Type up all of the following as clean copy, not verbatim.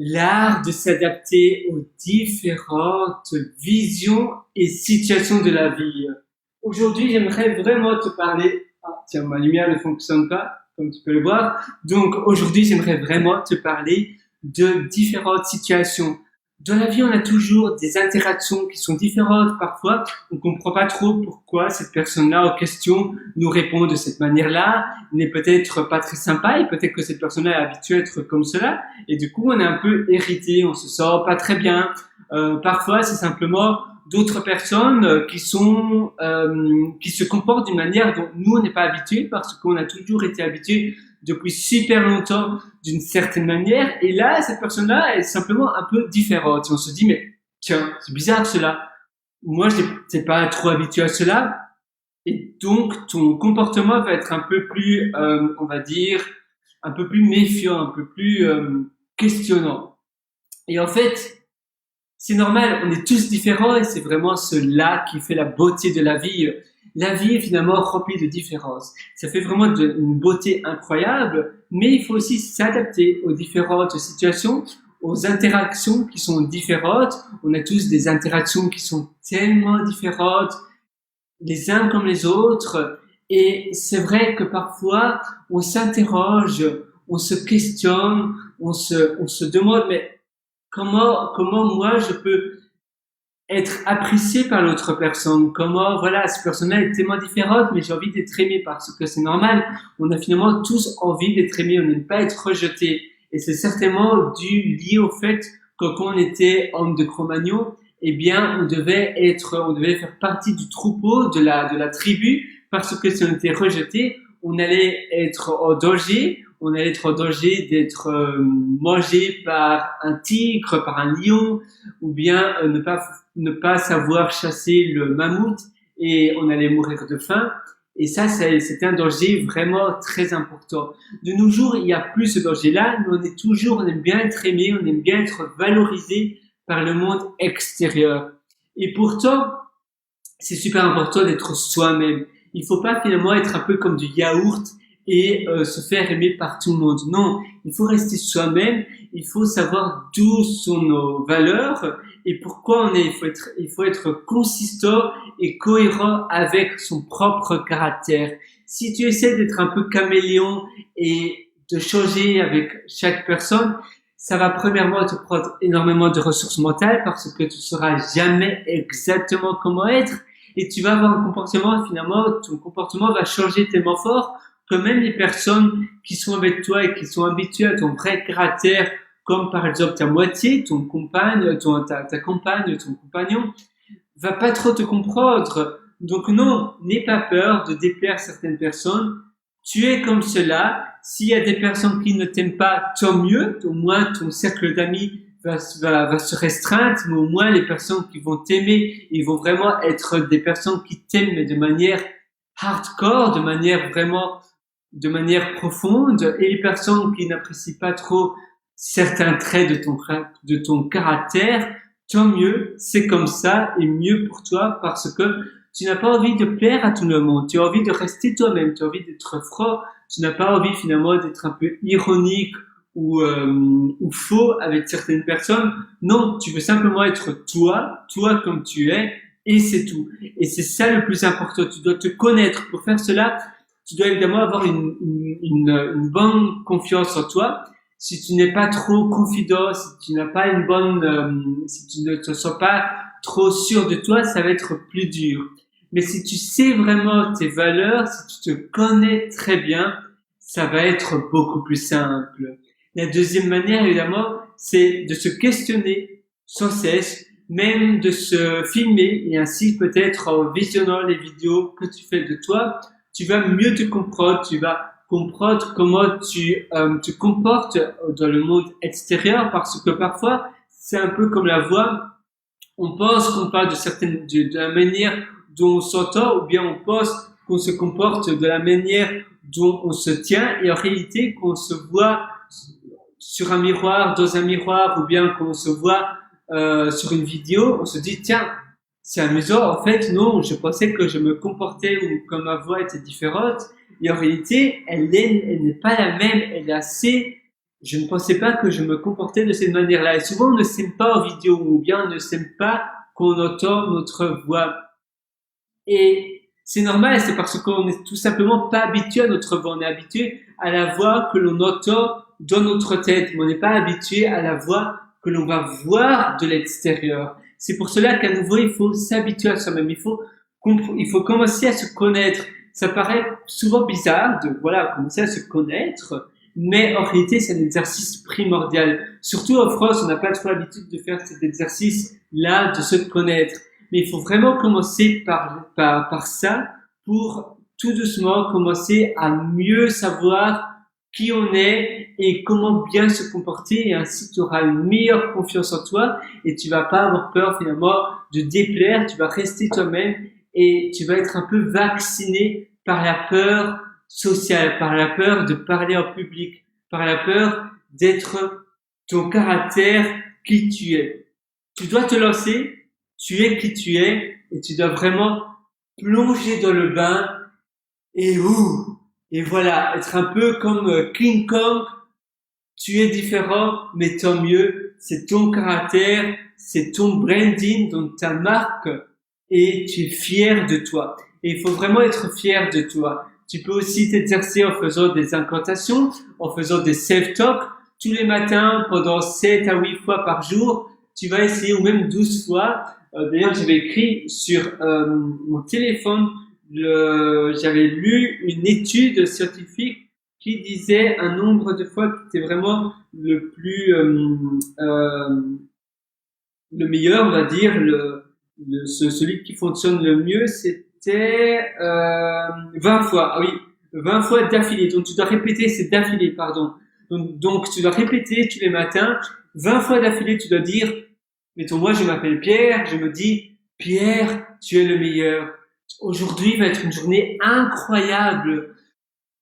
L'art de s'adapter aux différentes visions et situations de la vie. Aujourd'hui, j'aimerais vraiment te parler. Ah, tiens, ma lumière ne fonctionne pas, comme tu peux le voir. Donc, aujourd'hui, j'aimerais vraiment te parler de différentes situations. Dans la vie, on a toujours des interactions qui sont différentes. Parfois, on ne comprend pas trop pourquoi cette personne-là en question nous répond de cette manière-là. Il n'est peut-être pas très sympa et peut-être que cette personne-là est habituée à être comme cela. Et du coup, on est un peu irrité, on se sent pas très bien. Parfois, c'est simplement d'autres personnes qui se comportent d'une manière dont nous on n'est pas habitués parce qu'on a toujours été habitués depuis super longtemps d'une certaine manière. Et là, cette personne-là est simplement un peu différente. Et on se dit, mais tiens, c'est bizarre cela. Moi, je n'étais pas trop habitué à cela. Et donc, ton comportement va être un peu plus, on va dire, un peu plus méfiant, un peu plus questionnant. Et en fait, c'est normal, on est tous différents et c'est vraiment cela qui fait la beauté de la vie. La vie est finalement remplie de différences. Ça fait vraiment une beauté incroyable, mais il faut aussi s'adapter aux différentes situations, aux interactions qui sont différentes. On a tous des interactions qui sont tellement différentes, les uns comme les autres. Et c'est vrai que parfois, on s'interroge, on se questionne, on se demande, mais comment moi je peux être apprécié par l'autre personne? Comment, voilà, cette personne-là est tellement différente, mais j'ai envie d'être aimé parce que c'est normal. On a finalement tous envie d'être aimé, on n'aime pas être rejeté. Et c'est certainement lié au fait que quand on était homme de Cro-Magnon, eh bien, on devait faire partie du troupeau de la tribu parce que si on était rejeté, on allait être en danger, d'être mangé par un tigre, par un lion, ou bien ne pas savoir chasser le mammouth et on allait mourir de faim. Et ça, c'était un danger vraiment très important. De nos jours, il n'y a plus ce danger-là, mais on aime bien être aimé, on aime bien être valorisé par le monde extérieur. Et pourtant, c'est super important d'être soi-même. Il faut pas finalement être un peu comme du yaourt et se faire aimer par tout le monde. Non, il faut rester soi-même, il faut savoir d'où sont nos valeurs et pourquoi on est. Il faut être consistant et cohérent avec son propre caractère. Si tu essaies d'être un peu caméléon et de changer avec chaque personne, ça va premièrement te prendre énormément de ressources mentales parce que tu sauras jamais exactement comment être et tu vas avoir un comportement, finalement, ton comportement va changer tellement fort que même les personnes qui sont avec toi et qui sont habituées à ton vrai caractère, comme par exemple ta moitié, ta compagne, ton compagnon, va pas trop te comprendre. Donc non, n'aie pas peur de déplaire certaines personnes. Tu es comme cela. S'il y a des personnes qui ne t'aiment pas, tant mieux. Au moins, ton cercle d'amis va se restreindre, mais au moins les personnes qui vont t'aimer, ils vont vraiment être des personnes qui t'aiment, mais de manière hardcore, de manière profonde, et les personnes qui n'apprécient pas trop certains traits de ton caractère, tant mieux, c'est comme ça, et mieux pour toi, parce que tu n'as pas envie de plaire à tout le monde, tu as envie de rester toi-même, tu as envie d'être franc, tu n'as pas envie finalement d'être un peu ironique ou faux avec certaines personnes. Non, tu veux simplement être toi comme tu es, et c'est tout. Et c'est ça le plus important. Tu dois te connaître. Pour faire cela, tu dois évidemment avoir une bonne confiance en toi. Si tu n'es pas trop confident, si tu n'as pas si tu ne te sens pas trop sûr de toi, ça va être plus dur. Mais si tu sais vraiment tes valeurs, si tu te connais très bien, ça va être beaucoup plus simple. La deuxième manière, évidemment, c'est de se questionner sans cesse, même de se filmer et ainsi peut-être en visionnant les vidéos que tu fais de toi, tu vas mieux te comprendre, tu vas comprendre comment tu te comportes dans le monde extérieur parce que parfois, c'est un peu comme la voix, on pense qu'on parle de la manière dont on s'entend ou bien on pense qu'on se comporte de la manière dont on se tient et en réalité qu'on se voit sur un miroir, dans un miroir ou bien qu'on se voit sur une vidéo, on se dit tiens, c'est amusant, en fait non, je pensais que je me comportais ou que ma voix était différente et en réalité elle n'est pas la même, elle est assez je ne pensais pas que je me comportais de cette manière-là. Et souvent, on ne s'aime pas en vidéo ou bien on ne s'aime pas quand on entend notre voix. Et c'est normal, c'est parce qu'on n'est tout simplement pas habitué à notre voix. On est habitué à la voix que l'on entend dans notre tête, mais on n'est pas habitué à la voix que l'on va voir de l'extérieur. C'est pour cela qu'à nouveau, il faut s'habituer à soi-même. Il faut commencer à se connaître. Ça paraît souvent bizarre de, voilà, commencer à se connaître, mais en réalité, c'est un exercice primordial. Surtout en France, on n'a pas trop l'habitude de faire cet exercice-là, de se connaître. Mais il faut vraiment commencer par ça pour tout doucement commencer à mieux savoir qui on est et comment bien se comporter, et ainsi tu auras une meilleure confiance en toi et tu vas pas avoir peur finalement de déplaire, tu vas rester toi-même et tu vas être un peu vacciné par la peur sociale, par la peur de parler en public, par la peur d'être ton caractère, qui tu es. Tu dois te lancer, tu es qui tu es et tu dois vraiment plonger dans le bain et voilà, être un peu comme King Kong. Tu es différent, mais tant mieux. C'est ton caractère, c'est ton branding, donc ta marque, et tu es fier de toi. Et il faut vraiment être fier de toi. Tu peux aussi t'exercer en faisant des incantations, en faisant des self-talk tous les matins pendant 7 à 8 fois par jour. Tu vas essayer, ou même 12 fois. D'ailleurs, j'avais écrit sur mon téléphone, j'avais lu une étude scientifique qui disait un nombre de fois qui était vraiment le meilleur, on va dire, celui qui fonctionne le mieux, c'était 20 fois. Ah oui, 20 fois d'affilée. Donc tu dois répéter, c'est d'affilée, pardon. Donc tu dois répéter tous les matins, 20 fois d'affilée, tu dois dire, mettons moi je m'appelle Pierre, je me dis, Pierre, tu es le meilleur. Aujourd'hui va être une journée incroyable.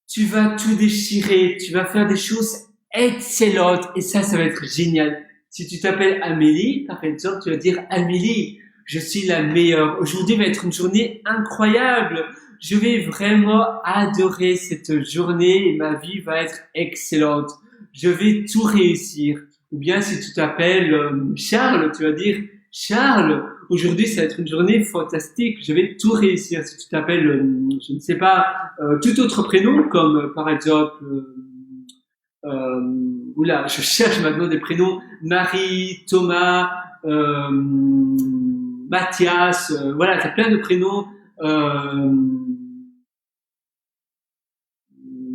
Tu vas tout déchirer, tu vas faire des choses excellentes et ça va être génial. Si tu t'appelles Amélie, par exemple, tu vas dire Amélie, je suis la meilleure. Aujourd'hui va être une journée incroyable. Je vais vraiment adorer cette journée et ma vie va être excellente. Je vais tout réussir. Ou bien si tu t'appelles Charles, tu vas dire Charles, aujourd'hui ça va être une journée fantastique, je vais tout réussir. Si tu t'appelles, je ne sais pas, tout autre prénom comme par exemple, oula, je cherche maintenant des prénoms, Marie, Thomas, Mathias, voilà, t'as plein de prénoms,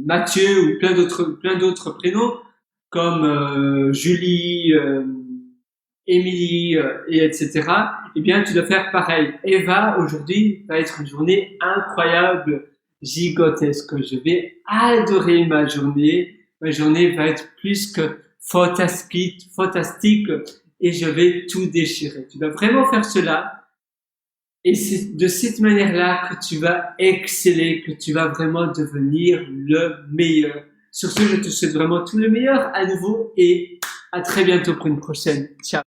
Mathieu ou plein d'autres prénoms comme Julie, Émilie et etc. Eh bien, tu dois faire pareil. Eva, aujourd'hui, va être une journée incroyable, gigantesque. Je vais adorer ma journée. Ma journée va être plus que fantastique et je vais tout déchirer. Tu dois vraiment faire cela. Et c'est de cette manière-là que tu vas exceller, que tu vas vraiment devenir le meilleur. Sur ce, je te souhaite vraiment tout le meilleur à nouveau et à très bientôt pour une prochaine. Ciao.